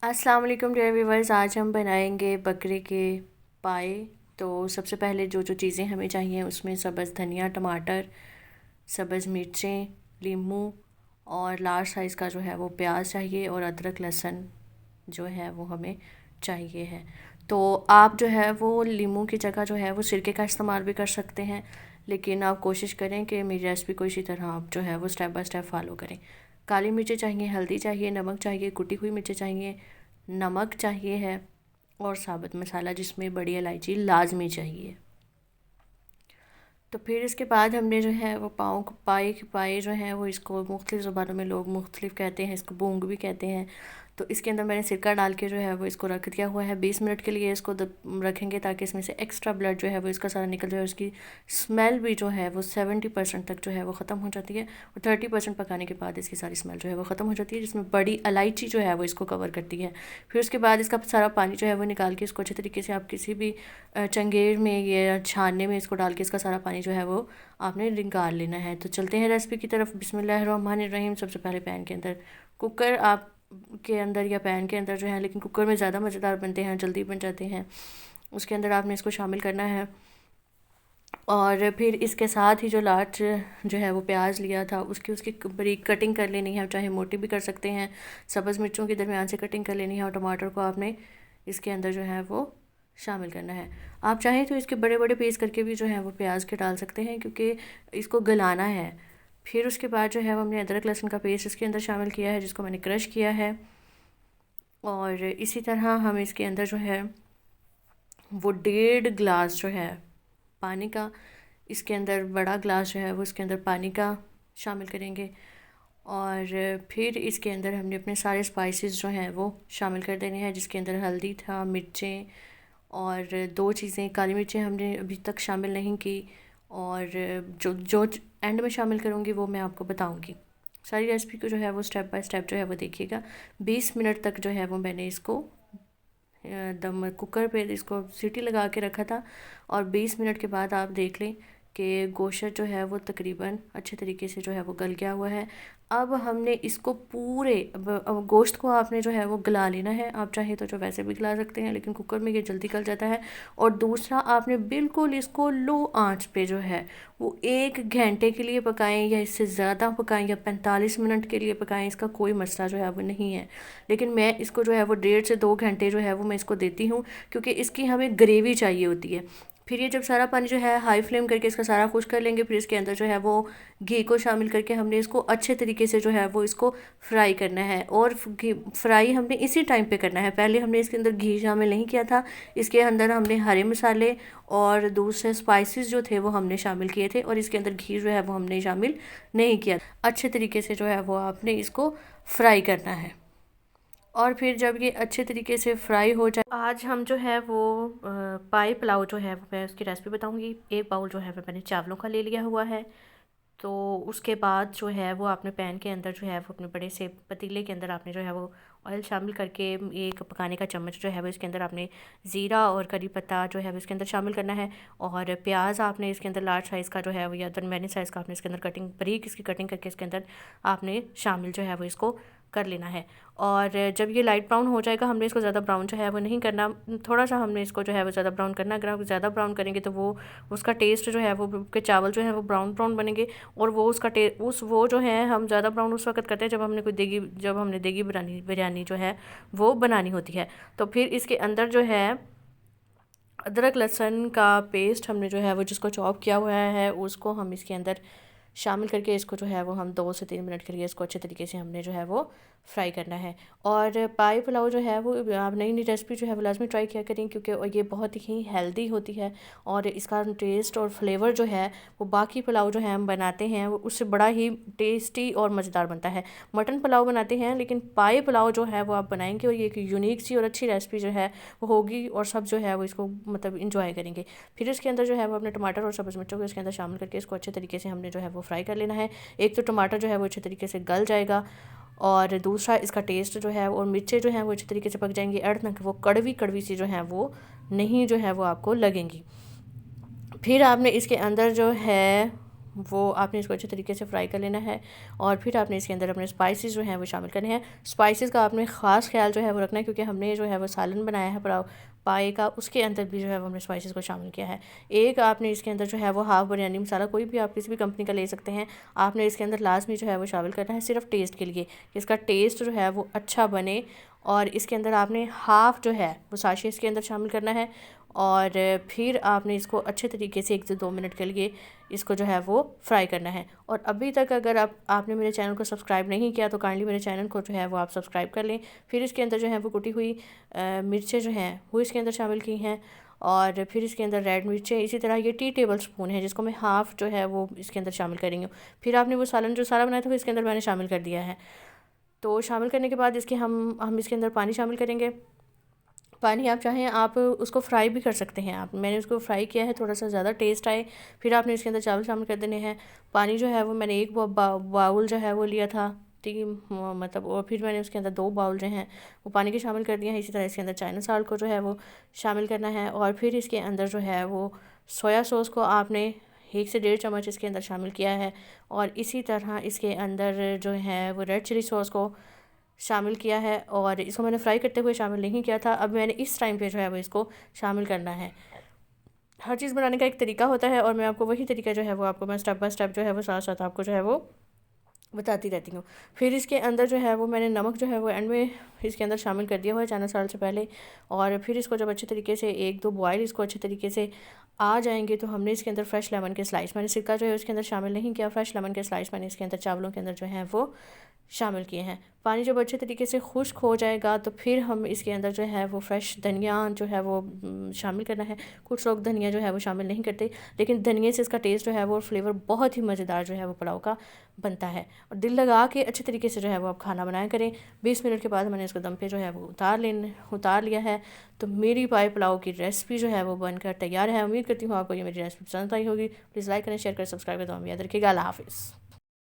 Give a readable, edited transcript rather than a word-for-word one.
अस्सलाम वालेकुम dear viewers. आज हम बनाएंगे बकरे के पाए। तो सबसे पहले जो जो चीज़ें हमें चाहिए उसमें सब्ज़ धनिया, टमाटर, सब्ज़ मिर्चें, लीमू और लार्ज साइज़ का जो है वो प्याज चाहिए और अदरक लहसुन जो है वो हमें चाहिए है। तो आप जो है वो लीमू की जगह जो है वो सिरके का इस्तेमाल भी कर सकते हैं, लेकिन आप कोशिश करें कि मेरी रेसिपी को इसी तरह आप जो है वो स्टेप बाय स्टेप फॉलो करें। काली मिर्चें चाहिए, हल्दी चाहिए, नमक चाहिए, कुटी हुई मिर्चें चाहिए, नमक चाहिए है और साबुत मसाला जिसमें बड़ी इलायची लाजमी चाहिए। तो फिर इसके बाद हमने जो है वो पाए जो हैं वो इसको मुख्तलिफ़ ज़ुबानों में लोग मुख्तलिफ़ कहते हैं, इसको बूंग भी कहते हैं। तो इसके अंदर मैंने सिरका डाल के जो है वो इसको रख दिया हुआ है। 20 मिनट के लिए इसको रखेंगे ताकि इसमें से एक्स्ट्रा ब्लड जो है वो इसका सारा निकल जाए। उसकी स्मेल भी जो है वो 70% तक जो है वो ख़त्म हो जाती है और 30% पकाने के बाद इसकी सारी स्मेल जो है वो ख़त्म हो जाती है, जिसमें बड़ी इलायची जो है वो इसको कवर करती है। फिर उसके बाद इसका सारा पानी जो है वो निकाल के इसको अच्छे तरीके से आप किसी भी चंगेर में या छानने में इसको डाल के इसका सारा पानी जो है वो आपने निकाल लेना है। तो चलते हैं रेसिपी की तरफ। बिस्मिल्लाहिर्रहमानिर्रहीम। सबसे पहले पैन के अंदर कुकर आप के अंदर या पैन के अंदर जो है, लेकिन कुकर में ज़्यादा मज़ेदार बनते हैं, जल्दी बन जाते हैं। उसके अंदर आपने इसको शामिल करना है और फिर इसके साथ ही जो लार्ज जो है वो प्याज लिया था उसकी उसकी बारीक कटिंग कर लेनी है, चाहे मोटी भी कर सकते हैं। सब्ज़ मिर्चों के दरमियान से कटिंग कर लेनी है और टमाटर को आपने इसके अंदर जो है वो शामिल करना है। आप चाहें तो इसके बड़े बड़े पीस करके भी जो है वो प्याज के डाल सकते हैं, क्योंकि इसको गलाना है। फिर उसके बाद जो है वो हमने अदरक लहसुन का पेस्ट इसके अंदर शामिल किया है, जिसको मैंने क्रश किया है। और इसी तरह हम इसके अंदर जो है वो 1.5 गिलास जो है पानी का, इसके अंदर बड़ा ग्लास जो है वो इसके अंदर पानी का शामिल करेंगे। और फिर इसके अंदर हमने अपने सारे स्पाइसेस जो हैं वो शामिल कर देने हैं, जिसके अंदर हल्दी था, मिर्चें और दो चीज़ें काली मिर्चें हमने अभी तक शामिल नहीं की, और जो जो एंड में शामिल करूँगी वो मैं आपको बताऊँगी। सारी रेसिपी को जो है वो स्टेप बाय स्टेप जो है वो देखिएगा। 20 मिनट तक जो है वो मैंने इसको दम कुकर पे इसको सीटी लगा के रखा था और 20 मिनट के बाद आप देख लें कि गोश्त जो है वो तकरीबन अच्छे तरीके से जो है वो गल गया हुआ है। अब हमने इसको अब गोश्त को आपने जो है वो गला लेना है। आप चाहे तो जो वैसे भी गला सकते हैं, लेकिन कुकर में ये जल्दी गल जाता है। और दूसरा, आपने बिल्कुल इसको लो आंच पे जो है वो 1 घंटे के लिए पकाएं या इससे ज़्यादा पकाएं या 45 मिनट के लिए पकाएं, इसका कोई मसला जो है वो नहीं है। लेकिन मैं इसको जो है वो 1.5 से 2 घंटे जो है वो मैं इसको देती हूँ, क्योंकि इसकी हमें ग्रेवी चाहिए होती है। फिर ये जब सारा पानी जो है हाई फ्लेम करके इसका सारा खुश कर लेंगे, फिर इसके अंदर जो है वो घी को शामिल करके हमने इसको अच्छे तरीके से जो है वो इसको फ्राई करना है। और फ्राई हमने इसी टाइम पे करना है, पहले हमने इसके अंदर घी शामिल नहीं किया था। इसके अंदर हमने हरे मसाले और दूसरे स्पाइसेस जो थे वो हमने शामिल किए थे, और इसके अंदर घी जो है वो हमने शामिल नहीं किया। अच्छे तरीके से जो है वो आपने इसको फ्राई करना है। और फिर जब ये अच्छे तरीके से फ्राई हो जाए, आज हम जो है वो पाई पुलाव जो है वो मैं उसकी रेसिपी बताऊंगी। एक बाउल जो है वो मैंने चावलों का ले लिया हुआ है। तो उसके बाद जो है वो आपने पैन के अंदर जो है वो अपने बड़े से पतीले के अंदर आपने जो है वो ऑयल शामिल करके एक पकाने का चम्मच जो है वो इसके अंदर आपने ज़ीरा और करी पत्ता जो है वो इसके अंदर शामिल करना है। और प्याज आपने इसके अंदर लार्ज साइज़ का जो है वो या दरमियानी साइज़ का आपने इसके अंदर कटिंग बारीक इसकी कटिंग करके इसके अंदर आपने शामिल जो है वो इसको कर लेना है। और जब ये लाइट ब्राउन हो जाएगा, हमने इसको ज़्यादा ब्राउन जो है वो नहीं करना, थोड़ा सा हमने इसको जो है वो ज़्यादा ब्राउन करना। अगर आप ज़्यादा ब्राउन करेंगे तो वो उसका टेस्ट जो है वो के चावल जो है वो ब्राउन ब्राउन बनेंगे। और वो उसका वो जो है हम ज़्यादा ब्राउन उस वक्त करते हैं जब हमने देगी बिरयानी जो है वो बनानी होती है। तो फिर इसके अंदर जो है अदरक लहसुन का पेस्ट हमने जो है वो जिसको चॉप किया हुआ है उसको हम इसके अंदर शामिल करके इसको जो है वो हम 2 से 3 मिनट के लिए इसको अच्छे तरीके से हमने जो है वो फ्राई करना है। और पाई पुलाव जो है वो आप नई नई रेसिपी जो है वो लाजमी ट्राई किया करें, क्योंकि ये बहुत ही हेल्दी होती है और इसका टेस्ट और फ्लेवर जो है वो बाकी पुलाव जो है हम बनाते हैं वो उससे बड़ा ही टेस्टी और मज़ेदार बनता है। मटन पुलाव बनाते हैं, लेकिन पाई पुलाव जो है वो आप बनाएंगे और ये एक यूनिक सी और अच्छी रेसिपी जो है वो होगी और सब जो है वो इसको मतलब इंजॉय करेंगे। फिर इसके अंदर जो है वो अपने टमाटर और सब्ज़ मिर्चों को इसके अंदर शामिल करके इसको अच्छे तरीके से हमने जो है वो फ्राई कर लेना है। एक तो टमाटर जो है वो अच्छे तरीके से गल जाएगा और दूसरा इसका टेस्ट जो है और मिर्चें जो हैं वो अच्छे तरीके से पक जाएंगी। अर्थ ना कि वो कड़वी कड़वी सी जो है वो नहीं जो है वो आपको लगेंगी। फिर आपने इसके अंदर जो है वो आपने इसको अच्छे तरीके से फ्राई कर लेना है। और फिर आपने इसके अंदर अपने स्पाइसेस जो हैं वो शामिल करने हैं। स्पाइसेस का आपने ख़ास ख्याल जो है वो रखना है, क्योंकि हमने जो है वो सालन बनाया है पुलाव पाए का, उसके अंदर भी जो है वो हमने स्पाइसेस को शामिल किया है। एक आपने इसके अंदर जो है वो हाफ़ बिरयानी मसाला, कोई भी आप किसी भी कंपनी का ले सकते हैं, आपने इसके अंदर लाजमी जो है वो शामिल करना है, सिर्फ टेस्ट के लिए कि इसका टेस्ट जो है वो अच्छा बने। और इसके अंदर आपने हाफ़ जो है वो साशे इसके अंदर शामिल करना है। और फिर आपने इसको अच्छे तरीके से 1 से 2 मिनट के लिए इसको जो है वो फ्राई करना है। और अभी तक अगर आपने मेरे चैनल को सब्सक्राइब नहीं किया तो काइंडली मेरे चैनल को जो है वो आप सब्सक्राइब कर लें। फिर इसके अंदर जो है वो कुटी हुई मिर्चें जो हैं वो इसके अंदर शामिल की हैं। और फिर इसके अंदर रेड मिर्चें, इसी तरह ये टी टेबल स्पून है जिसको मैं हाफ़ जो है वो इसके अंदर शामिल कर रही हूँ। फिर आपने वो सालन जो सारा बनाया था वो इसके अंदर मैंने शामिल कर दिया है। तो शामिल करने के बाद इसके हम इसके अंदर पानी शामिल करेंगे। पानी आप चाहें आप उसको फ्राई भी कर सकते हैं। आप मैंने उसको फ्राई किया है थोड़ा सा ज़्यादा टेस्ट आए। फिर आपने इसके अंदर चावल शामिल कर देने हैं। पानी जो है वो मैंने एक बाउल जो है वो लिया था, ठीक है, मतलब। और फिर मैंने उसके अंदर 2 बाउल जो हैं वो पानी के शामिल कर दिए हैं। इसी तरह इसके अंदर चाइना साल्ट को जो है वो शामिल करना है। और फिर इसके अंदर जो है वो सोया सॉस को आपने 1 से 1.5 चम्मच इसके अंदर शामिल किया है। और इसी तरह इसके अंदर जो है वो रेड चिली सॉस को शामिल किया है। और इसको मैंने फ्राई करते हुए शामिल नहीं किया था, अब मैंने इस टाइम पे जो है वो इसको शामिल करना है। हर चीज़ बनाने का एक तरीका होता है और मैं आपको वही तरीका जो है वो आपको मैं स्टेप बाय स्टेप जो है वो साथ साथ आपको जो है वो बताती रहती हूँ। फिर इसके अंदर जो है वो मैंने नमक जो है वो एंड में इसके अंदर शामिल कर दिया हुआ है चाइना साल्ट से पहले। और फिर इसको जब अच्छे तरीके से 1-2 बॉयल इसको अच्छे तरीके से आ जाएंगे तो हमने इसके अंदर फ्रेश लेमन के स्लाइस, मैंने सिरका जो है उसके अंदर शामिल नहीं किया, फ्रेश लेमन के स्लाइस मैंने इसके अंदर चावलों के अंदर जो है वो शामिल किए हैं। पानी जब अच्छे तरीके से खुश्क हो जाएगा तो फिर हम इसके अंदर जो है वो फ्रेश धनिया जो है वो शामिल करना है। कुछ लोग धनिया जो है वो शामिल नहीं करते, लेकिन धनिया से इसका टेस्ट जो है वो फ्लेवर बहुत ही मज़ेदार जो है वो पुलाव का बनता है। और दिल लगा के अच्छे तरीके से जो है वो आप खाना बनाया करें। 20 मिनट के बाद मैंने इसको दम पे जो है वो उतार लिया है। तो मेरी पाए पुलाव की रेसिपी जो है वो बनकर तैयार है। उम्मीद करती हूँ आपको ये मेरी रेसिपी पसंद आई होगी। प्लीज़ लाइक करें, शेयर करें, सब्सक्राइब करें। तो हम याद रखिएगा। अल्लाह हाफिज़।